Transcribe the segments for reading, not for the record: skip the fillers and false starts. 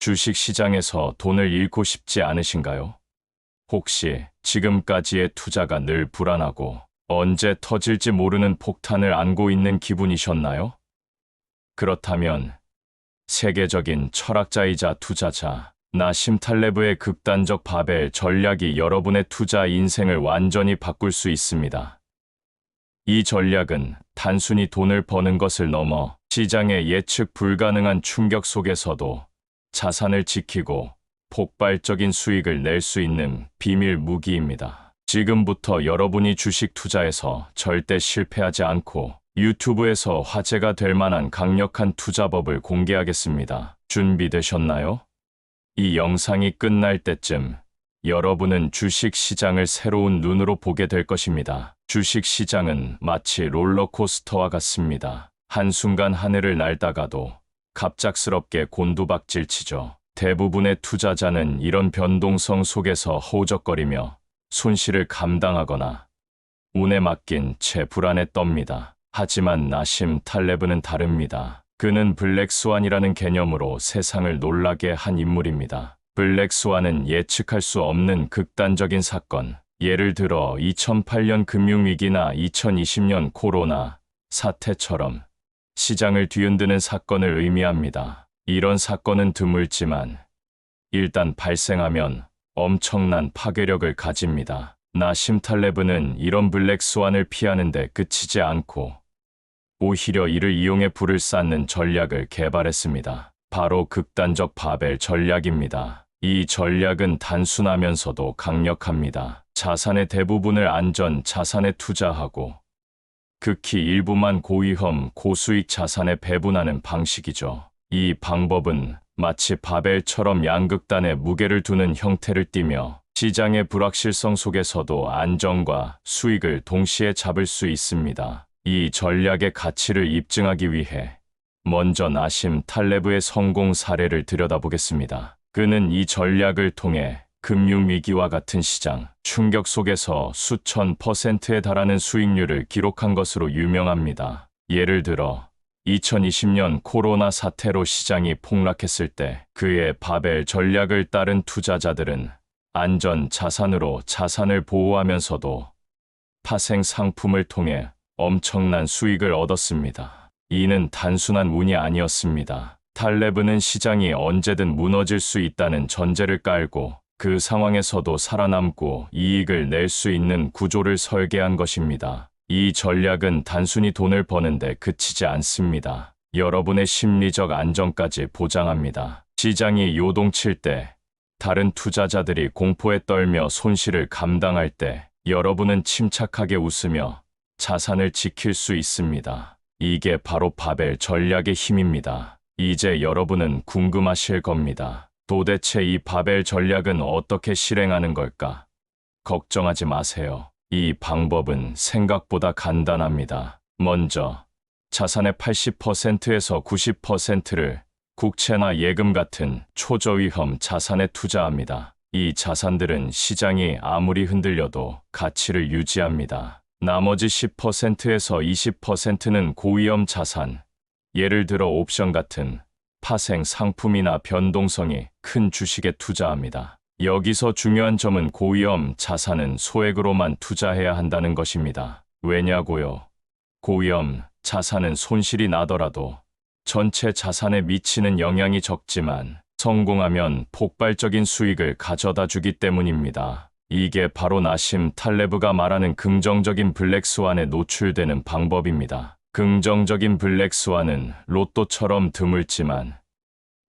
주식 시장에서 돈을 잃고 싶지 않으신가요? 혹시 지금까지의 투자가 늘 불안하고 언제 터질지 모르는 폭탄을 안고 있는 기분이셨나요? 그렇다면 세계적인 철학자이자 투자자 나심 탈레브의 극단적 바벨 전략이 여러분의 투자 인생을 완전히 바꿀 수 있습니다. 이 전략은 단순히 돈을 버는 것을 넘어 시장의 예측 불가능한 충격 속에서도 자산을 지키고 폭발적인 수익을 낼 수 있는 비밀 무기입니다. 지금부터 여러분이 주식 투자에서 절대 실패하지 않고 유튜브에서 화제가 될 만한 강력한 투자법을 공개하겠습니다. 준비되셨나요? 이 영상이 끝날 때쯤 여러분은 주식 시장을 새로운 눈으로 보게 될 것입니다. 주식 시장은 마치 롤러코스터와 같습니다. 한순간 하늘을 날다가도 갑작스럽게 곤두박질치죠. 대부분의 투자자는 이런 변동성 속에서 허우적거리며 손실을 감당하거나 운에 맡긴 채 불안에 떱니다. 하지만 나심 탈레브는 다릅니다. 그는 블랙스완이라는 개념으로 세상을 놀라게 한 인물입니다. 블랙스완은 예측할 수 없는 극단적인 사건, 예를 들어 2008년 금융위기나 2020년 코로나 사태처럼 시장을 뒤흔드는 사건을 의미합니다. 이런 사건은 드물지만 일단 발생하면 엄청난 파괴력을 가집니다. 나심 탈레브는 이런 블랙스완을 피하는 데 그치지 않고 오히려 이를 이용해 불을 쌓는 전략을 개발했습니다. 바로 극단적 바벨 전략입니다. 이 전략은 단순하면서도 강력합니다. 자산의 대부분을 안전 자산에 투자하고 극히 일부만 고위험, 고수익 자산에 배분하는 방식이죠. 이 방법은 마치 바벨처럼 양극단에 무게를 두는 형태를 띠며 시장의 불확실성 속에서도 안정과 수익을 동시에 잡을 수 있습니다. 이 전략의 가치를 입증하기 위해 먼저 나심 탈레브의 성공 사례를 들여다보겠습니다. 그는 이 전략을 통해 금융위기와 같은 시장 충격 속에서 수천 %에 달하는 수익률을 기록한 것으로 유명합니다. 예를 들어 2020년 코로나 사태로 시장이 폭락했을 때 그의 바벨 전략을 따른 투자자들은 안전 자산으로 자산을 보호하면서도 파생 상품을 통해 엄청난 수익을 얻었습니다. 이는 단순한 운이 아니었습니다. 탈레브는 시장이 언제든 무너질 수 있다는 전제를 깔고 그 상황에서도 살아남고 이익을 낼 수 있는 구조를 설계한 것입니다. 이 전략은 단순히 돈을 버는데 그치지 않습니다. 여러분의 심리적 안정까지 보장합니다. 시장이 요동칠 때, 다른 투자자들이 공포에 떨며 손실을 감당할 때 여러분은 침착하게 웃으며 자산을 지킬 수 있습니다. 이게 바로 바벨 전략의 힘입니다. 이제 여러분은 궁금하실 겁니다. 도대체 이 바벨 전략은 어떻게 실행하는 걸까? 걱정하지 마세요. 이 방법은 생각보다 간단합니다. 먼저 자산의 80%에서 90%를 국채나 예금 같은 초저위험 자산에 투자합니다. 이 자산들은 시장이 아무리 흔들려도 가치를 유지합니다. 나머지 10%에서 20%는 고위험 자산, 예를 들어 옵션 같은 파생 상품이나 변동성이 큰 주식에 투자합니다. 여기서 중요한 점은 고위험 자산은 소액으로만 투자해야 한다는 것입니다. 왜냐고요? 고위험 자산은 손실이 나더라도 전체 자산에 미치는 영향이 적지만 성공하면 폭발적인 수익을 가져다 주기 때문입니다. 이게 바로 나심 탈레브가 말하는 긍정적인 블랙스완에 노출되는 방법입니다. 긍정적인 블랙스완은 로또처럼 드물지만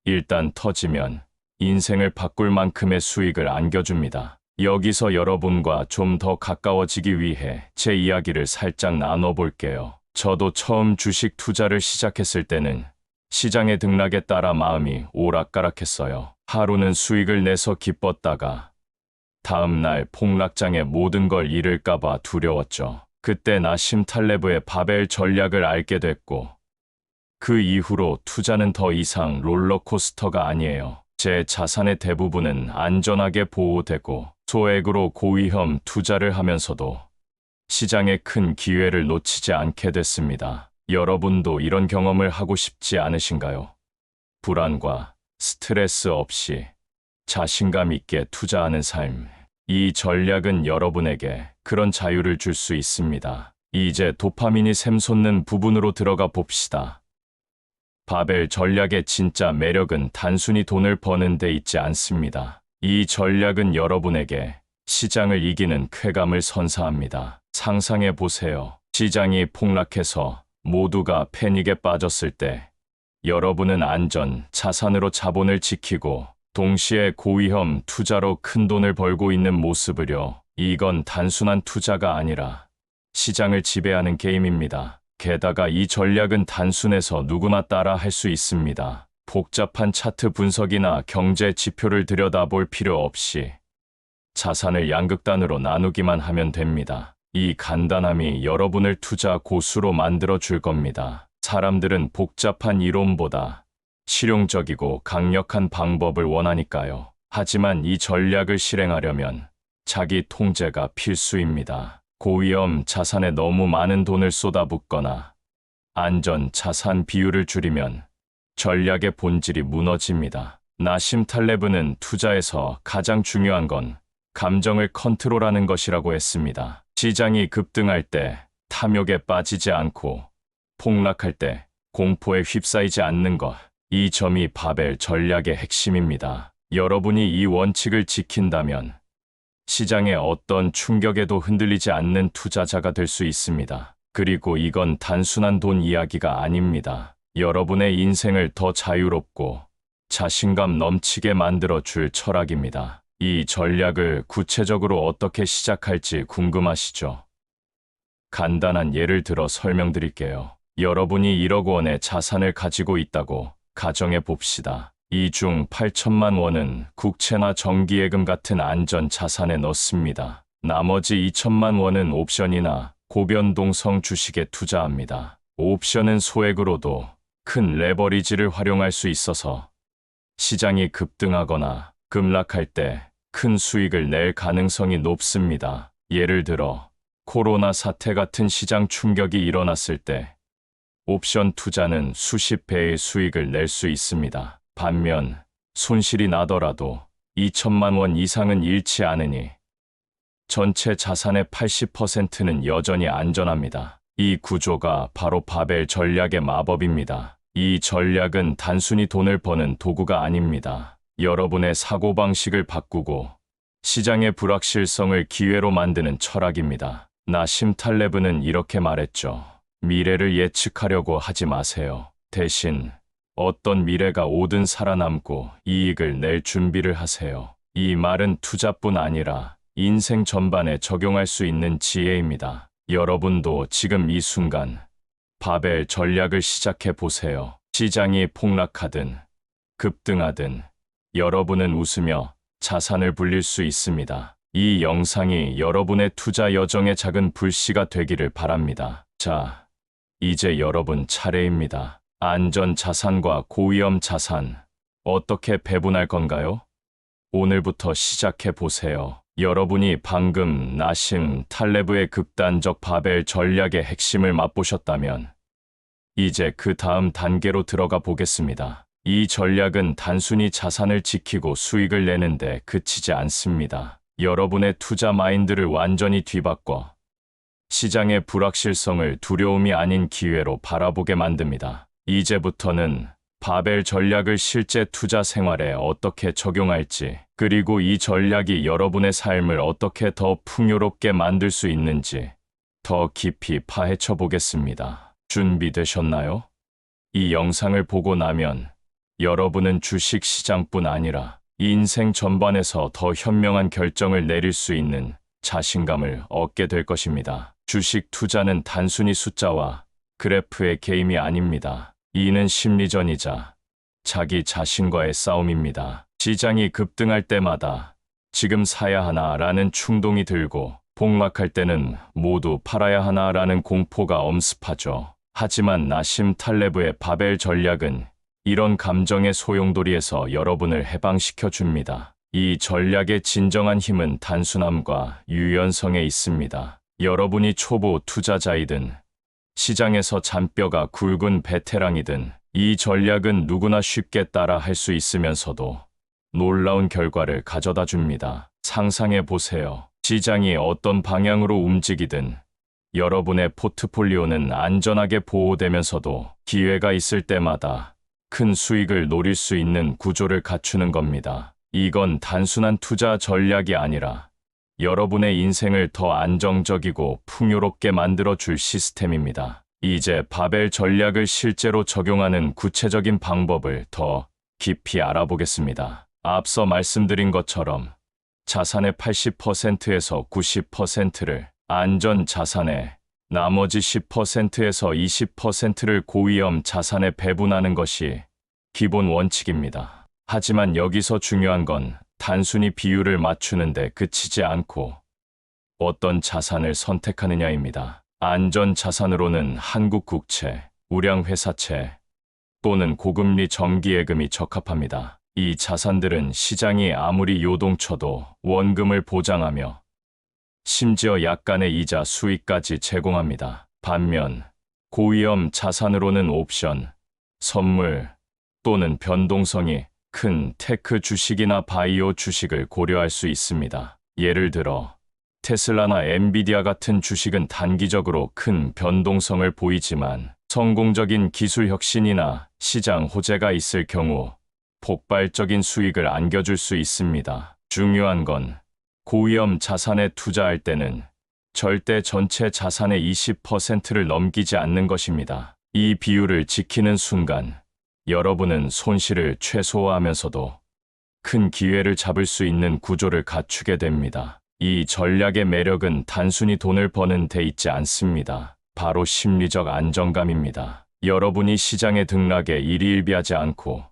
일단 터지면 인생을 바꿀 만큼의 수익을 안겨줍니다. 여기서 여러분과 좀 더 가까워지기 위해 제 이야기를 살짝 나눠볼게요. 저도 처음 주식 투자를 시작했을 때는 시장의 등락에 따라 마음이 오락가락했어요. 하루는 수익을 내서 기뻤다가 다음 날 폭락장에 모든 걸 잃을까봐 두려웠죠. 그때 나심 탈레브의 바벨 전략을 알게 됐고 그 이후로 투자는 더 이상 롤러코스터가 아니에요. 제 자산의 대부분은 안전하게 보호되고 소액으로 고위험 투자를 하면서도 시장의 큰 기회를 놓치지 않게 됐습니다. 여러분도 이런 경험을 하고 싶지 않으신가요? 불안과 스트레스 없이 자신감 있게 투자하는 삶. 이 전략은 여러분에게 그런 자유를 줄 수 있습니다. 이제 도파민이 샘솟는 부분으로 들어가 봅시다. 바벨 전략의 진짜 매력은 단순히 돈을 버는 데 있지 않습니다. 이 전략은 여러분에게 시장을 이기는 쾌감을 선사합니다. 상상해 보세요. 시장이 폭락해서 모두가 패닉에 빠졌을 때 여러분은 안전, 자산으로 자본을 지키고 동시에 고위험 투자로 큰 돈을 벌고 있는 모습을요. 이건 단순한 투자가 아니라 시장을 지배하는 게임입니다. 게다가 이 전략은 단순해서 누구나 따라 할 수 있습니다. 복잡한 차트 분석이나 경제 지표를 들여다볼 필요 없이 자산을 양극단으로 나누기만 하면 됩니다. 이 간단함이 여러분을 투자 고수로 만들어 줄 겁니다. 사람들은 복잡한 이론보다 실용적이고 강력한 방법을 원하니까요. 하지만 이 전략을 실행하려면 자기 통제가 필수입니다. 고위험 자산에 너무 많은 돈을 쏟아붓거나 안전 자산 비율을 줄이면 전략의 본질이 무너집니다. 나심 탈레브는 투자에서 가장 중요한 건 감정을 컨트롤하는 것이라고 했습니다. 시장이 급등할 때 탐욕에 빠지지 않고 폭락할 때 공포에 휩싸이지 않는 것. 이 점이 바벨 전략의 핵심입니다. 여러분이 이 원칙을 지킨다면 시장의 어떤 충격에도 흔들리지 않는 투자자가 될 수 있습니다. 그리고 이건 단순한 돈 이야기가 아닙니다. 여러분의 인생을 더 자유롭고 자신감 넘치게 만들어 줄 철학입니다. 이 전략을 구체적으로 어떻게 시작할지 궁금하시죠? 간단한 예를 들어 설명드릴게요. 여러분이 1억 원의 자산을 가지고 있다고 가정해 봅시다. 이 중 8천만 원은 국채나 정기예금 같은 안전 자산에 넣습니다. 나머지 2천만 원은 옵션이나 고변동성 주식에 투자합니다. 옵션은 소액으로도 큰 레버리지를 활용할 수 있어서 시장이 급등하거나 급락할 때 큰 수익을 낼 가능성이 높습니다. 예를 들어 코로나 사태 같은 시장 충격이 일어났을 때 옵션 투자는 수십 배의 수익을 낼 수 있습니다. 반면 손실이 나더라도 2천만 원 이상은 잃지 않으니 전체 자산의 80%는 여전히 안전합니다. 이 구조가 바로 바벨 전략의 마법입니다. 이 전략은 단순히 돈을 버는 도구가 아닙니다. 여러분의 사고방식을 바꾸고 시장의 불확실성을 기회로 만드는 철학입니다. 나심 탈레브는 이렇게 말했죠. 미래를 예측하려고 하지 마세요. 대신 어떤 미래가 오든 살아남고 이익을 낼 준비를 하세요. 이 말은 투자뿐 아니라 인생 전반에 적용할 수 있는 지혜입니다. 여러분도 지금 이 순간 바벨 전략을 시작해 보세요. 시장이 폭락하든 급등하든 여러분은 웃으며 자산을 불릴 수 있습니다. 이 영상이 여러분의 투자 여정의 작은 불씨가 되기를 바랍니다. 자, 이제 여러분 차례입니다. 안전 자산과 고위험 자산, 어떻게 배분할 건가요? 오늘부터 시작해 보세요. 여러분이 방금 나심 탈레브의 극단적 바벨 전략의 핵심을 맛보셨다면 이제 그 다음 단계로 들어가 보겠습니다. 이 전략은 단순히 자산을 지키고 수익을 내는데 그치지 않습니다. 여러분의 투자 마인드를 완전히 뒤바꿔 시장의 불확실성을 두려움이 아닌 기회로 바라보게 만듭니다. 이제부터는 바벨 전략을 실제 투자 생활에 어떻게 적용할지, 그리고 이 전략이 여러분의 삶을 어떻게 더 풍요롭게 만들 수 있는지 더 깊이 파헤쳐 보겠습니다. 준비되셨나요? 이 영상을 보고 나면 여러분은 주식 시장뿐 아니라 인생 전반에서 더 현명한 결정을 내릴 수 있는 자신감을 얻게 될 것입니다. 주식 투자는 단순히 숫자와 그래프의 게임이 아닙니다. 이는 심리전이자 자기 자신과의 싸움입니다. 시장이 급등할 때마다 지금 사야 하나라는 충동이 들고 폭락할 때는 모두 팔아야 하나라는 공포가 엄습하죠. 하지만 나심 탈레브의 바벨 전략은 이런 감정의 소용돌이에서 여러분을 해방시켜 줍니다. 이 전략의 진정한 힘은 단순함과 유연성에 있습니다. 여러분이 초보 투자자이든 시장에서 잔뼈가 굵은 베테랑이든 이 전략은 누구나 쉽게 따라 할 수 있으면서도 놀라운 결과를 가져다 줍니다. 상상해 보세요. 시장이 어떤 방향으로 움직이든 여러분의 포트폴리오는 안전하게 보호되면서도 기회가 있을 때마다 큰 수익을 노릴 수 있는 구조를 갖추는 겁니다. 이건 단순한 투자 전략이 아니라 여러분의 인생을 더 안정적이고 풍요롭게 만들어 줄 시스템입니다. 이제 바벨 전략을 실제로 적용하는 구체적인 방법을 더 깊이 알아보겠습니다. 앞서 말씀드린 것처럼 자산의 80%에서 90%를 안전 자산에, 나머지 10%에서 20%를 고위험 자산에 배분하는 것이 기본 원칙입니다. 하지만 여기서 중요한 건 단순히 비율을 맞추는데 그치지 않고 어떤 자산을 선택하느냐입니다. 안전 자산으로는 한국 국채, 우량 회사채 또는 고금리 정기예금이 적합합니다. 이 자산들은 시장이 아무리 요동쳐도 원금을 보장하며 심지어 약간의 이자 수익까지 제공합니다. 반면 고위험 자산으로는 옵션, 선물 또는 변동성이 큰 테크 주식이나 바이오 주식을 고려할 수 있습니다. 예를 들어 테슬라나 엔비디아 같은 주식은 단기적으로 큰 변동성을 보이지만 성공적인 기술 혁신이나 시장 호재가 있을 경우 폭발적인 수익을 안겨줄 수 있습니다. 중요한 건 고위험 자산에 투자할 때는 절대 전체 자산의 20%를 넘기지 않는 것입니다. 이 비율을 지키는 순간 여러분은 손실을 최소화하면서도 큰 기회를 잡을 수 있는 구조를 갖추게 됩니다. 이 전략의 매력은 단순히 돈을 버는 데 있지 않습니다. 바로 심리적 안정감입니다. 여러분이 시장의 등락에 일희일비하지 않고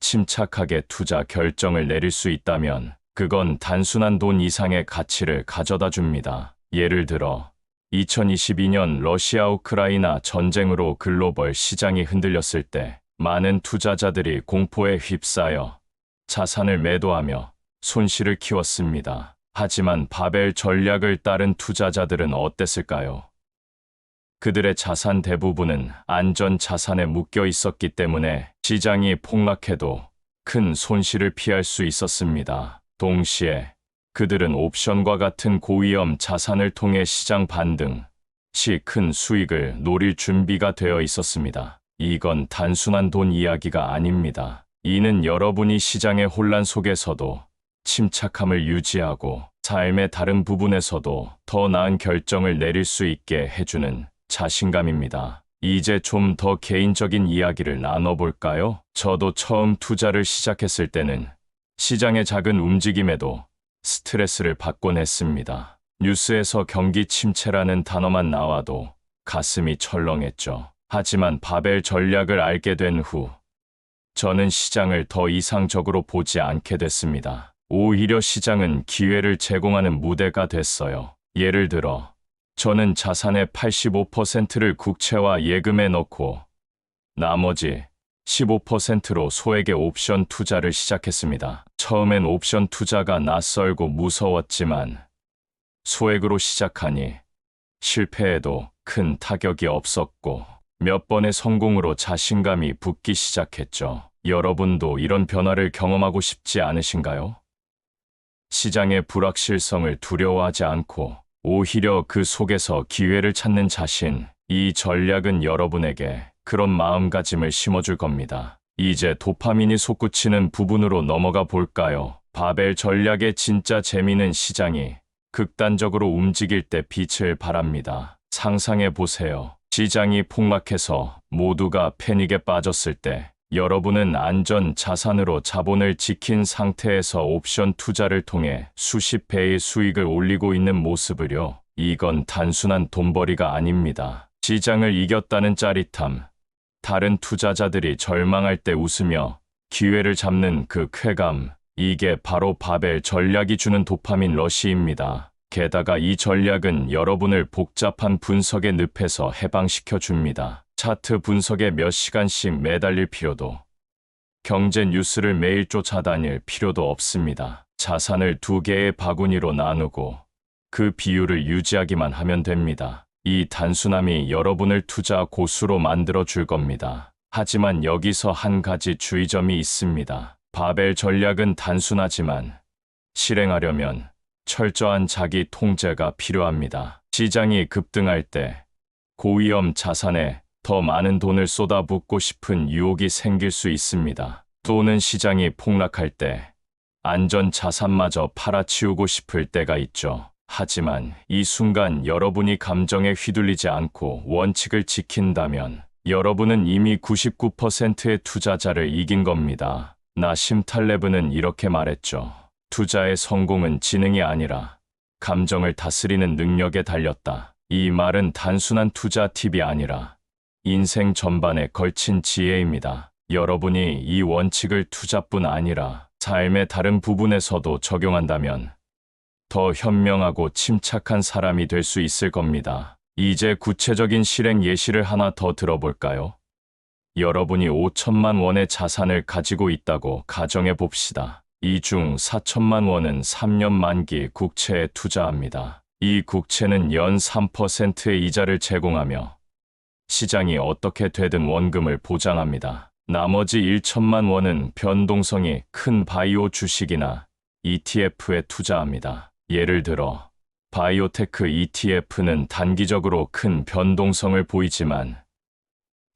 침착하게 투자 결정을 내릴 수 있다면 그건 단순한 돈 이상의 가치를 가져다 줍니다. 예를 들어 2022년 러시아 우크라이나 전쟁으로 글로벌 시장이 흔들렸을 때 많은 투자자들이 공포에 휩싸여 자산을 매도하며 손실을 키웠습니다. 하지만 바벨 전략을 따른 투자자들은 어땠을까요? 그들의 자산 대부분은 안전 자산에 묶여 있었기 때문에 시장이 폭락해도 큰 손실을 피할 수 있었습니다. 동시에 그들은 옵션과 같은 고위험 자산을 통해 시장 반등 시 큰 수익을 노릴 준비가 되어 있었습니다. 이건 단순한 돈 이야기가 아닙니다. 이는 여러분이 시장의 혼란 속에서도 침착함을 유지하고 삶의 다른 부분에서도 더 나은 결정을 내릴 수 있게 해주는 자신감입니다. 이제 좀 더 개인적인 이야기를 나눠볼까요? 저도 처음 투자를 시작했을 때는 시장의 작은 움직임에도 스트레스를 받곤 했습니다. 뉴스에서 경기 침체라는 단어만 나와도 가슴이 철렁했죠. 하지만 바벨 전략을 알게 된 후 저는 시장을 더 이상적으로 보지 않게 됐습니다. 오히려 시장은 기회를 제공하는 무대가 됐어요. 예를 들어 저는 자산의 85%를 국채와 예금에 넣고 나머지 15%로 소액의 옵션 투자를 시작했습니다. 처음엔 옵션 투자가 낯설고 무서웠지만 소액으로 시작하니 실패해도 큰 타격이 없었고 몇 번의 성공으로 자신감이 붙기 시작했죠. 여러분도 이런 변화를 경험하고 싶지 않으신가요? 시장의 불확실성을 두려워하지 않고 오히려 그 속에서 기회를 찾는 자신, 이 전략은 여러분에게 그런 마음가짐을 심어줄 겁니다. 이제 도파민이 솟구치는 부분으로 넘어가 볼까요? 바벨 전략의 진짜 재미는 시장이 극단적으로 움직일 때 빛을 발합니다. 상상해 보세요. 시장이 폭락해서 모두가 패닉에 빠졌을 때 여러분은 안전 자산으로 자본을 지킨 상태에서 옵션 투자를 통해 수십 배의 수익을 올리고 있는 모습을요. 이건 단순한 돈벌이가 아닙니다. 시장을 이겼다는 짜릿함, 다른 투자자들이 절망할 때 웃으며 기회를 잡는 그 쾌감, 이게 바로 바벨 전략이 주는 도파민 러시입니다. 게다가 이 전략은 여러분을 복잡한 분석의 늪에서 해방시켜 줍니다. 차트 분석에 몇 시간씩 매달릴 필요도, 경제 뉴스를 매일 쫓아다닐 필요도 없습니다. 자산을 두 개의 바구니로 나누고 그 비율을 유지하기만 하면 됩니다. 이 단순함이 여러분을 투자 고수로 만들어 줄 겁니다. 하지만 여기서 한 가지 주의점이 있습니다. 바벨 전략은 단순하지만 실행하려면 철저한 자기 통제가 필요합니다. 시장이 급등할 때 고위험 자산에 더 많은 돈을 쏟아붓고 싶은 유혹이 생길 수 있습니다. 또는 시장이 폭락할 때 안전 자산마저 팔아치우고 싶을 때가 있죠. 하지만 이 순간 여러분이 감정에 휘둘리지 않고 원칙을 지킨다면 여러분은 이미 99%의 투자자를 이긴 겁니다. 나심 탈레브는 이렇게 말했죠. 투자의 성공은 지능이 아니라 감정을 다스리는 능력에 달렸다. 이 말은 단순한 투자 팁이 아니라 인생 전반에 걸친 지혜입니다. 여러분이 이 원칙을 투자뿐 아니라 삶의 다른 부분에서도 적용한다면 더 현명하고 침착한 사람이 될 수 있을 겁니다. 이제 구체적인 실행 예시를 하나 더 들어볼까요? 여러분이 5천만 원의 자산을 가지고 있다고 가정해 봅시다. 이 중 4천만 원은 3년 만기 국채에 투자합니다. 이 국채는 연 3%의 이자를 제공하며 시장이 어떻게 되든 원금을 보장합니다. 나머지 1천만 원은 변동성이 큰 바이오 주식이나 ETF에 투자합니다. 예를 들어 바이오테크 ETF는 단기적으로 큰 변동성을 보이지만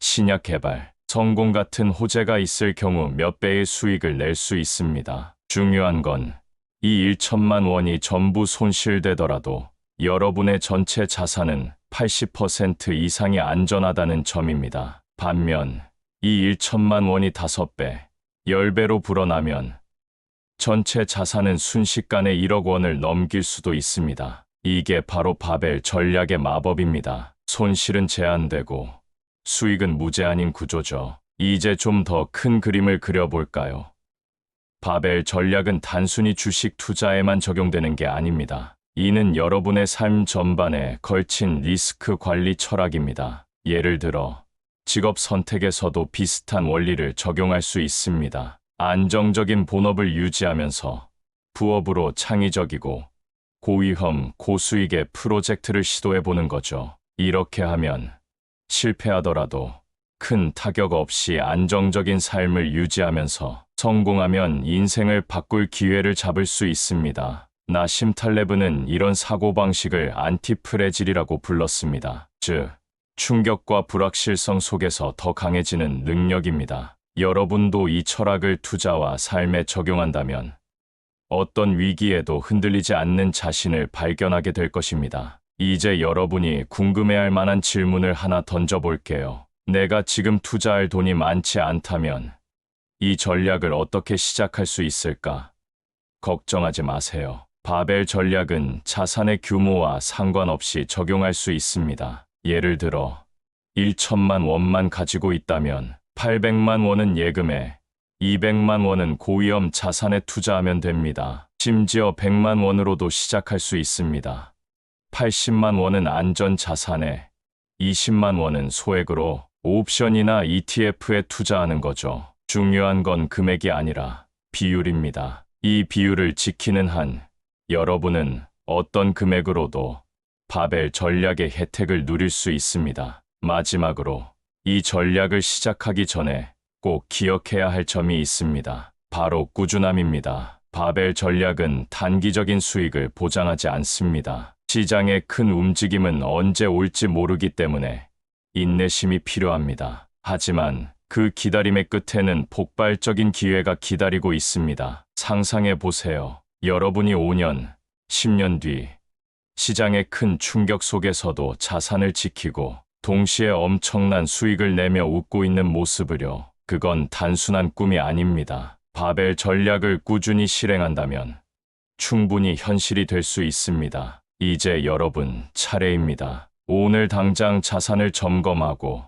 신약 개발, 성공 같은 호재가 있을 경우 몇 배의 수익을 낼 수 있습니다. 중요한 건 이 1천만 원이 전부 손실되더라도 여러분의 전체 자산은 80% 이상이 안전하다는 점입니다. 반면 이 1천만 원이 5배, 10배로 불어나면 전체 자산은 순식간에 1억 원을 넘길 수도 있습니다. 이게 바로 바벨 전략의 마법입니다. 손실은 제한되고 수익은 무제한인 구조죠. 이제 좀 더 큰 그림을 그려볼까요? 바벨 전략은 단순히 주식 투자에만 적용되는 게 아닙니다. 이는 여러분의 삶 전반에 걸친 리스크 관리 철학입니다. 예를 들어 직업 선택에서도 비슷한 원리를 적용할 수 있습니다. 안정적인 본업을 유지하면서 부업으로 창의적이고 고위험, 고수익의 프로젝트를 시도해보는 거죠. 이렇게 하면 실패하더라도 큰 타격 없이 안정적인 삶을 유지하면서 성공하면 인생을 바꿀 기회를 잡을 수 있습니다. 나심 탈레브는 이런 사고방식을 안티프레질이라고 불렀습니다. 즉, 충격과 불확실성 속에서 더 강해지는 능력입니다. 여러분도 이 철학을 투자와 삶에 적용한다면 어떤 위기에도 흔들리지 않는 자신을 발견하게 될 것입니다. 이제 여러분이 궁금해할 만한 질문을 하나 던져볼게요. 내가 지금 투자할 돈이 많지 않다면 이 전략을 어떻게 시작할 수 있을까? 걱정하지 마세요. 바벨 전략은 자산의 규모와 상관없이 적용할 수 있습니다. 예를 들어 1천만 원만 가지고 있다면 800만 원은 예금에 200만 원은 고위험 자산에 투자하면 됩니다. 심지어 100만 원으로도 시작할 수 있습니다. 80만 원은 안전 자산에 20만 원은 소액으로 옵션이나 ETF에 투자하는 거죠. 중요한 건 금액이 아니라 비율입니다. 이 비율을 지키는 한 여러분은 어떤 금액으로도 바벨 전략의 혜택을 누릴 수 있습니다. 마지막으로 이 전략을 시작하기 전에 꼭 기억해야 할 점이 있습니다. 바로 꾸준함입니다. 바벨 전략은 단기적인 수익을 보장하지 않습니다. 시장의 큰 움직임은 언제 올지 모르기 때문에 인내심이 필요합니다. 하지만 그 기다림의 끝에는 폭발적인 기회가 기다리고 있습니다. 상상해 보세요. 여러분이 5년, 10년 뒤 시장의 큰 충격 속에서도 자산을 지키고 동시에 엄청난 수익을 내며 웃고 있는 모습을요. 그건 단순한 꿈이 아닙니다. 바벨 전략을 꾸준히 실행한다면 충분히 현실이 될 수 있습니다. 이제 여러분 차례입니다. 오늘 당장 자산을 점검하고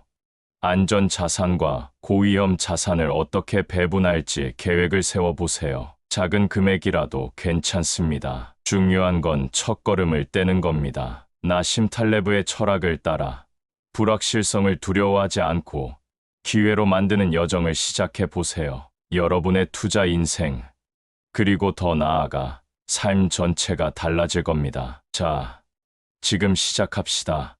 안전 자산과 고위험 자산을 어떻게 배분할지 계획을 세워보세요. 작은 금액이라도 괜찮습니다. 중요한 건 첫걸음을 떼는 겁니다. 나심 탈레브의 철학을 따라 불확실성을 두려워하지 않고 기회로 만드는 여정을 시작해 보세요. 여러분의 투자 인생, 그리고 더 나아가 삶 전체가 달라질 겁니다. 자, 지금 시작합시다.